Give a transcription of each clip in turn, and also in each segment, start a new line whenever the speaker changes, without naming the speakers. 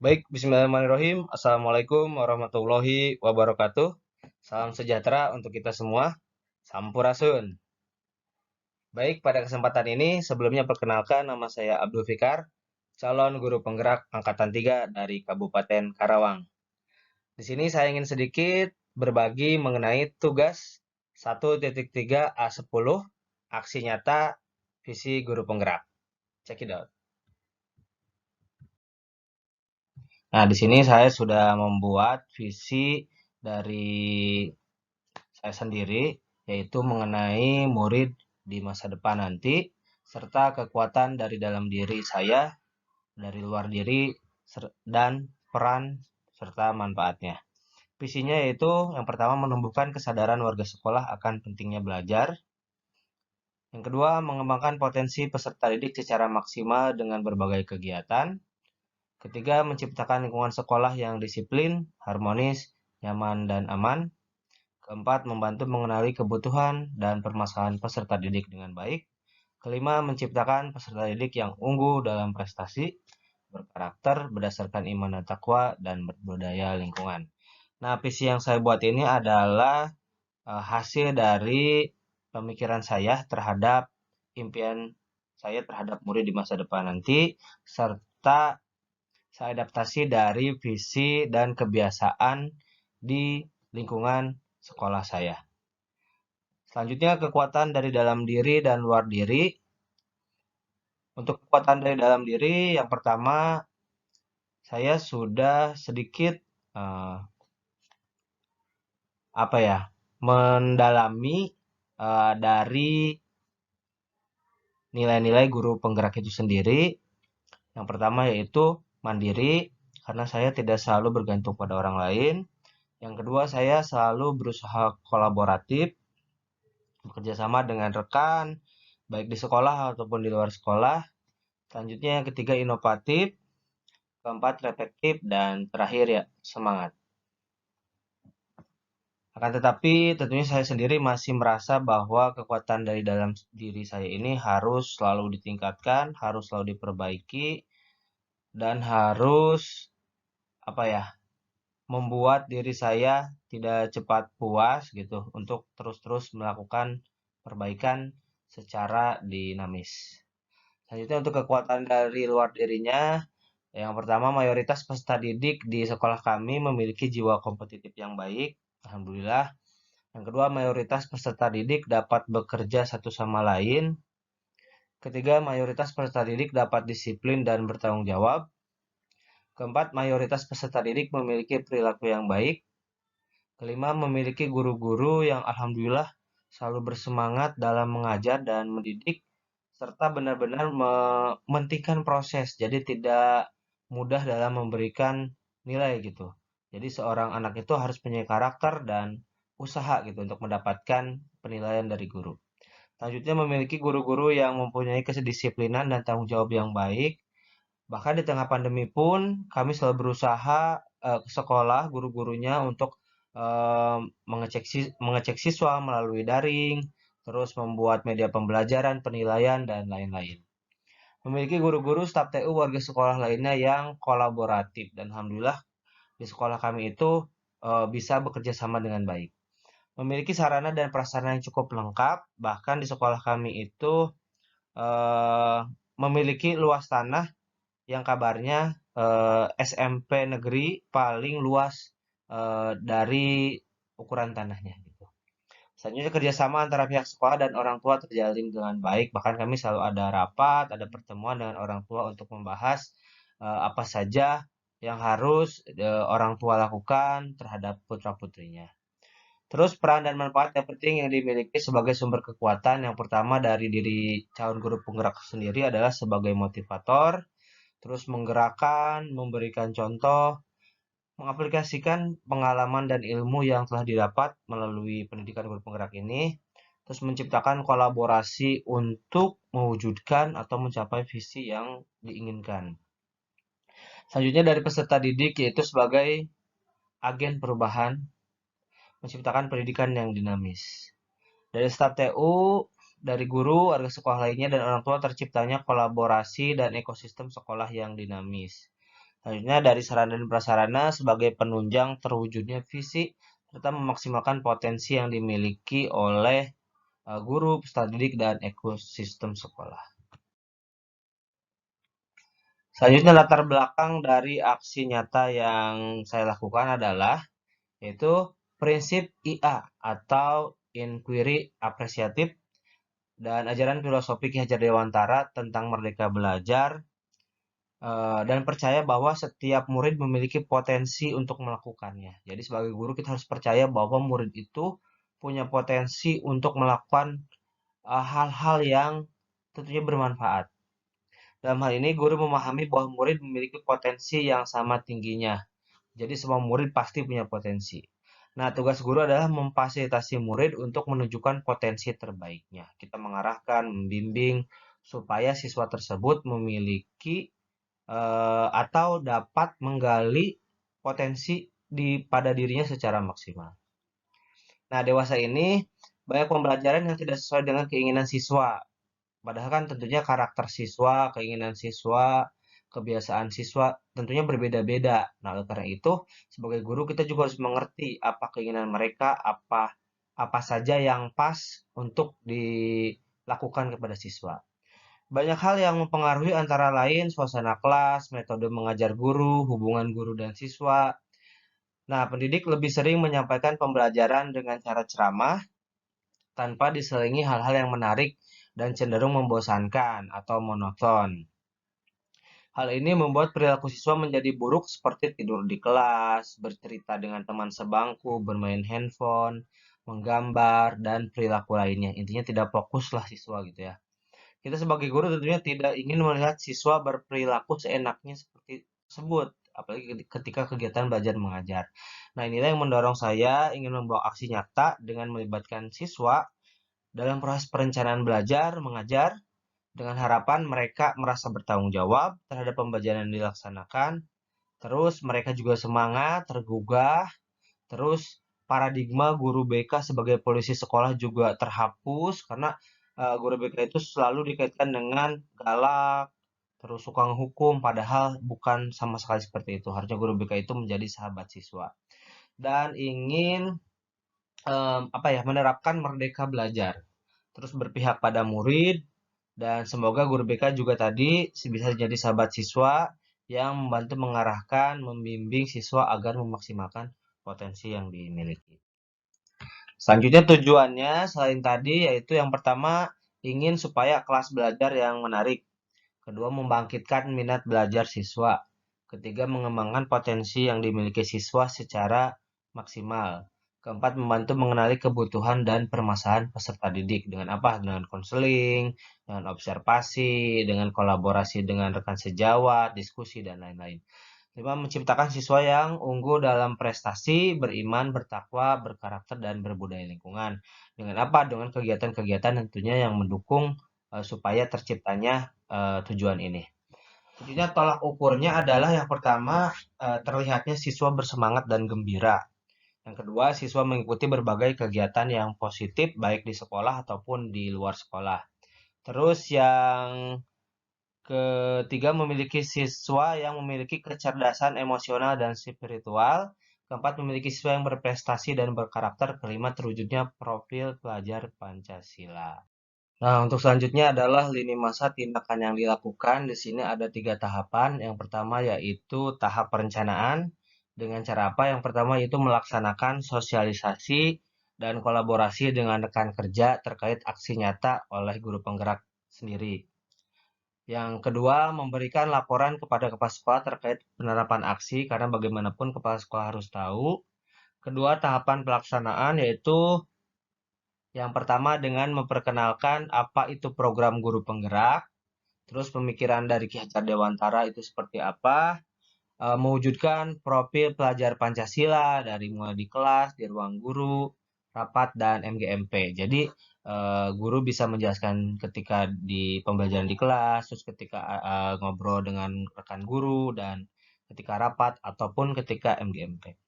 Baik, bismillahirrahmanirrahim. Assalamualaikum warahmatullahi wabarakatuh. Salam sejahtera untuk kita semua. Sampurasun. Baik, pada kesempatan ini sebelumnya perkenalkan nama saya Abdul Fikar, calon guru penggerak angkatan 3 dari Kabupaten Karawang. Di sini saya ingin sedikit berbagi mengenai tugas 1.3 A10 aksi nyata visi guru penggerak. Check it out. Nah, di sini saya sudah membuat visi dari saya sendiri, yaitu mengenai murid di masa depan nanti, serta kekuatan dari dalam diri saya, dari luar diri, dan peran serta manfaatnya. Visinya yaitu yang pertama menumbuhkan kesadaran warga sekolah akan pentingnya belajar. Yang kedua, mengembangkan potensi peserta didik secara maksimal dengan berbagai kegiatan. Ketiga, menciptakan lingkungan sekolah yang disiplin, harmonis, nyaman, dan aman. Keempat, membantu mengenali kebutuhan dan permasalahan peserta didik dengan baik. Kelima, menciptakan peserta didik yang unggul dalam prestasi, berkarakter, berdasarkan iman dan takwa, dan berbudaya lingkungan. Nah, visi yang saya buat ini adalah hasil dari pemikiran saya terhadap impian saya terhadap murid di masa depan nanti, serta saya adaptasi dari visi dan kebiasaan di lingkungan sekolah saya. Selanjutnya, kekuatan dari dalam diri dan luar diri. Untuk kekuatan dari dalam diri, yang pertama, saya sudah sedikit eh, apa ya, mendalami dari nilai-nilai guru penggerak itu sendiri. Yang pertama yaitu mandiri, karena saya tidak selalu bergantung pada orang lain. Yang kedua, saya selalu berusaha kolaboratif, bekerja sama dengan rekan, baik di sekolah ataupun di luar sekolah. Selanjutnya yang ketiga inovatif, keempat reflektif, dan terakhir ya semangat. Akan tetapi tentunya saya sendiri masih merasa bahwa kekuatan dari dalam diri saya ini harus selalu ditingkatkan, harus selalu diperbaiki, dan harus apa ya, membuat diri saya tidak cepat puas gitu untuk terus-terus melakukan perbaikan secara dinamis. Selanjutnya untuk kekuatan dari luar dirinya, yang pertama, mayoritas peserta didik di sekolah kami memiliki jiwa kompetitif yang baik. Alhamdulillah. Yang kedua, mayoritas peserta didik dapat bekerja satu sama lain. Ketiga, mayoritas peserta didik dapat disiplin dan bertanggung jawab. Keempat, mayoritas peserta didik memiliki perilaku yang baik. Kelima, memiliki guru-guru yang alhamdulillah selalu bersemangat dalam mengajar dan mendidik, serta benar-benar mementingkan proses, jadi tidak mudah dalam memberikan nilai gitu. Jadi seorang anak itu harus punya karakter dan usaha gitu untuk mendapatkan penilaian dari guru. Selanjutnya memiliki guru-guru yang mempunyai kedisiplinan dan tanggung jawab yang baik. Bahkan di tengah pandemi pun kami selalu berusaha ke sekolah guru-gurunya untuk mengecek siswa melalui daring, terus membuat media pembelajaran, penilaian, dan lain-lain. Memiliki guru-guru staf TU warga sekolah lainnya yang kolaboratif dan alhamdulillah di sekolah kami itu bisa bekerja sama dengan baik. Memiliki sarana dan prasarana yang cukup lengkap, bahkan di sekolah kami itu eh, memiliki luas tanah yang kabarnya SMP negeri paling luas dari ukuran tanahnya gitu. Selanjutnya kerjasama antara pihak sekolah dan orang tua terjalin dengan baik. Bahkan kami selalu ada rapat, ada pertemuan dengan orang tua untuk membahas apa saja yang harus orang tua lakukan terhadap putra-putrinya. Terus peran dan manfaat yang penting yang dimiliki sebagai sumber kekuatan yang pertama dari diri calon guru penggerak sendiri adalah sebagai motivator, terus menggerakkan, memberikan contoh, mengaplikasikan pengalaman dan ilmu yang telah didapat melalui pendidikan guru penggerak ini, terus menciptakan kolaborasi untuk mewujudkan atau mencapai visi yang diinginkan. Selanjutnya dari peserta didik yaitu sebagai agen perubahan, menciptakan pendidikan yang dinamis. Dari staf TU, dari guru, warga sekolah lainnya, dan orang tua terciptanya kolaborasi dan ekosistem sekolah yang dinamis. Selanjutnya dari sarana dan prasarana sebagai penunjang terwujudnya visi serta memaksimalkan potensi yang dimiliki oleh guru, peserta didik, dan ekosistem sekolah. Selanjutnya latar belakang dari aksi nyata yang saya lakukan adalah yaitu prinsip IA atau Inquiry Apresiatif dan ajaran filosofi Ki Hajar Dewantara tentang merdeka belajar dan percaya bahwa setiap murid memiliki potensi untuk melakukannya. Jadi sebagai guru kita harus percaya bahwa murid itu punya potensi untuk melakukan hal-hal yang tentunya bermanfaat. Dalam hal ini guru memahami bahwa murid memiliki potensi yang sama tingginya. Jadi semua murid pasti punya potensi. Nah, tugas guru adalah memfasilitasi murid untuk menunjukkan potensi terbaiknya. Kita mengarahkan, membimbing supaya siswa tersebut memiliki atau dapat menggali potensi pada dirinya secara maksimal. Nah, dewasa ini banyak pembelajaran yang tidak sesuai dengan keinginan siswa. Padahal kan tentunya karakter siswa, keinginan siswa, kebiasaan siswa tentunya berbeda-beda. Nah, oleh karena itu, sebagai guru kita juga harus mengerti apa keinginan mereka, apa saja yang pas untuk dilakukan kepada siswa. Banyak hal yang mempengaruhi antara lain suasana kelas, metode mengajar guru, hubungan guru dan siswa. Nah, pendidik lebih sering menyampaikan pembelajaran dengan cara ceramah tanpa diselingi hal-hal yang menarik dan cenderung membosankan atau monoton. Hal ini membuat perilaku siswa menjadi buruk seperti tidur di kelas, bercerita dengan teman sebangku, bermain handphone, menggambar, dan perilaku lainnya. Intinya tidak fokuslah siswa gitu ya. Kita sebagai guru tentunya tidak ingin melihat siswa berperilaku seenaknya seperti tersebut, apalagi ketika kegiatan belajar mengajar. Nah, inilah yang mendorong saya ingin membawa aksi nyata dengan melibatkan siswa dalam proses perencanaan belajar mengajar dengan harapan mereka merasa bertanggung jawab terhadap pembelajaran yang dilaksanakan, terus mereka juga semangat, tergugah, terus paradigma guru BK sebagai polisi sekolah juga terhapus karena guru BK itu selalu dikaitkan dengan galak, terus suka ngehukum, padahal bukan sama sekali seperti itu. Harusnya guru BK itu menjadi sahabat siswa dan ingin apa ya menerapkan merdeka belajar, terus berpihak pada murid dan semoga guru BK juga tadi bisa jadi sahabat siswa yang membantu mengarahkan, membimbing siswa agar memaksimalkan potensi yang dimiliki. Selanjutnya tujuannya selain tadi yaitu yang pertama ingin supaya kelas belajar yang menarik. Kedua, membangkitkan minat belajar siswa. Ketiga, mengembangkan potensi yang dimiliki siswa secara maksimal. Keempat, membantu mengenali kebutuhan dan permasalahan peserta didik. Dengan apa? Dengan konseling, dengan observasi, dengan kolaborasi dengan rekan sejawat, diskusi, dan lain-lain. 5. Menciptakan siswa yang unggul dalam prestasi, beriman, bertakwa, berkarakter, dan berbudaya lingkungan. Dengan apa? Dengan kegiatan-kegiatan tentunya yang mendukung supaya terciptanya tujuan ini. Tentunya tolak ukurnya adalah yang pertama terlihatnya siswa bersemangat dan gembira. Yang kedua, siswa mengikuti berbagai kegiatan yang positif baik di sekolah ataupun di luar sekolah. Terus yang ketiga, memiliki siswa yang memiliki kecerdasan emosional dan spiritual. Keempat, memiliki siswa yang berprestasi dan berkarakter. Kelima, terwujudnya profil pelajar Pancasila. Nah, untuk selanjutnya adalah lini masa tindakan yang dilakukan. Di sini ada 3 tahapan. Yang pertama yaitu tahap perencanaan. Dengan cara apa? Yang pertama yaitu melaksanakan sosialisasi dan kolaborasi dengan rekan kerja terkait aksi nyata oleh guru penggerak sendiri. Yang kedua, memberikan laporan kepada kepala sekolah terkait penerapan aksi, karena bagaimanapun kepala sekolah harus tahu. Kedua, tahapan pelaksanaan yaitu yang pertama dengan memperkenalkan apa itu program guru penggerak, terus pemikiran dari Ki Hajar Dewantara itu seperti apa, mewujudkan profil pelajar Pancasila dari mulai di kelas, di ruang guru, rapat, dan MGMP. Jadi guru bisa menjelaskan ketika di pembelajaran di kelas, terus ketika ngobrol dengan rekan guru, dan ketika rapat, ataupun ketika MGMP.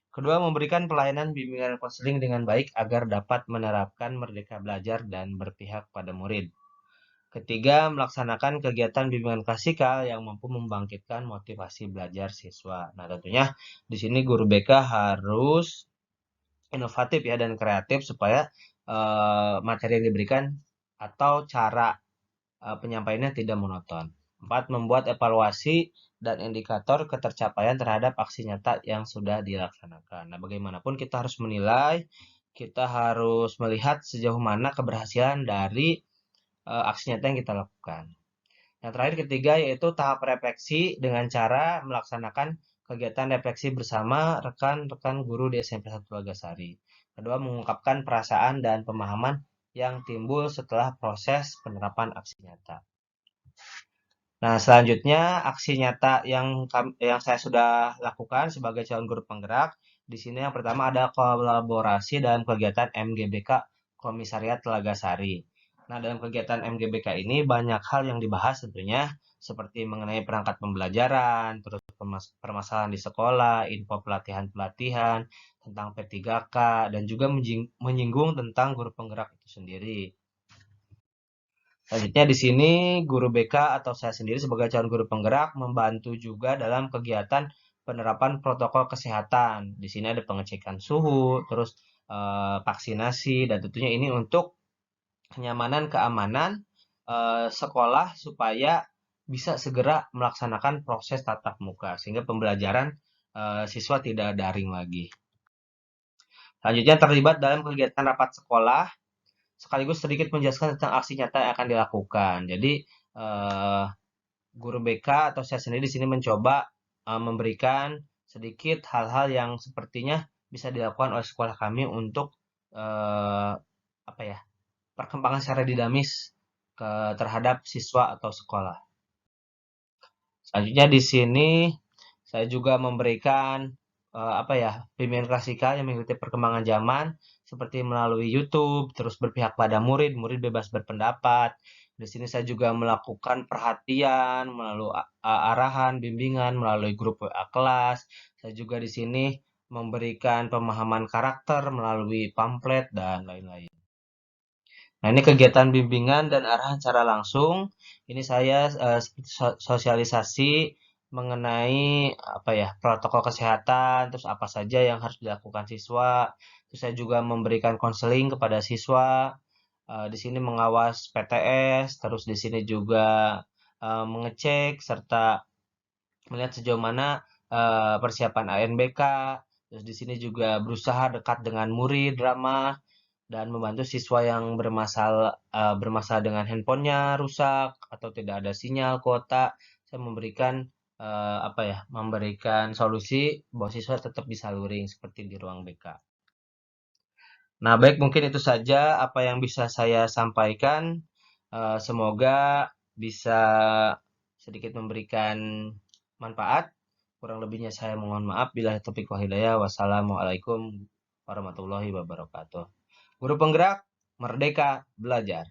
Kedua, memberikan pelayanan bimbingan konseling dengan baik agar dapat menerapkan merdeka belajar dan berpihak pada murid. Ketiga, melaksanakan kegiatan bimbingan klasikal yang mampu membangkitkan motivasi belajar siswa. Nah, tentunya di sini guru BK harus inovatif ya dan kreatif supaya materi yang diberikan atau cara penyampaiannya tidak monoton. 4. Membuat evaluasi dan indikator ketercapaian terhadap aksi nyata yang sudah dilaksanakan. Nah, bagaimanapun kita harus menilai, kita harus melihat sejauh mana keberhasilan dari aksi nyata yang kita lakukan. Yang terakhir ketiga yaitu tahap refleksi dengan cara melaksanakan kegiatan refleksi bersama rekan-rekan guru di SMP 1 Lagasari. Kedua, mengungkapkan perasaan dan pemahaman yang timbul setelah proses penerapan aksi nyata. Nah, selanjutnya aksi nyata yang saya sudah lakukan sebagai calon guru penggerak. Di sini yang pertama ada kolaborasi dalam kegiatan MGBK Komisariat Telagasari. Nah, dalam kegiatan MGBK ini banyak hal yang dibahas tentunya seperti mengenai perangkat pembelajaran, terus permasalahan di sekolah, info pelatihan-pelatihan, tentang P3K, dan juga menyinggung tentang guru penggerak itu sendiri. Selanjutnya di sini guru BK atau saya sendiri sebagai calon guru penggerak membantu juga dalam kegiatan penerapan protokol kesehatan. Di sini ada pengecekan suhu, terus vaksinasi, dan tentunya ini untuk kenyamanan keamanan sekolah supaya bisa segera melaksanakan proses tatap muka sehingga pembelajaran siswa tidak daring lagi. Selanjutnya terlibat dalam kegiatan rapat sekolah sekaligus sedikit menjelaskan tentang aksi nyata yang akan dilakukan. Jadi eh, guru BK atau saya sendiri di sini mencoba memberikan sedikit hal-hal yang sepertinya bisa dilakukan oleh sekolah kami untuk eh, apa ya perkembangan secara dinamis terhadap siswa atau sekolah. Selanjutnya di sini saya juga memberikan apa ya bimbingan klasikal yang mengikuti perkembangan zaman seperti melalui YouTube, terus berpihak pada murid, murid bebas berpendapat. Di sini saya juga melakukan perhatian melalui arahan, bimbingan melalui grup WA kelas. Saya juga di sini memberikan pemahaman karakter melalui pamflet dan lain-lain. Nah, ini kegiatan bimbingan dan arahan secara langsung. Ini saya sosialisasi mengenai apa ya protokol kesehatan, terus apa saja yang harus dilakukan siswa. Terus saya juga memberikan konseling kepada siswa. Di sini mengawas PTS, terus di sini juga mengecek serta melihat sejauh mana persiapan ANBK. Terus di sini juga berusaha dekat dengan murid, ramah, dan membantu siswa yang bermasalah dengan handphonenya rusak atau tidak ada sinyal kuota. Saya memberikan apa ya, memberikan solusi bahwa siswa tetap bisa luring seperti di ruang BK. Nah, baik mungkin itu saja apa yang bisa saya sampaikan. Semoga bisa sedikit memberikan manfaat. Kurang lebihnya saya mohon maaf. Bila taufiq wal hidayah. Wassalamualaikum warahmatullahi wabarakatuh. Guru penggerak, merdeka, belajar.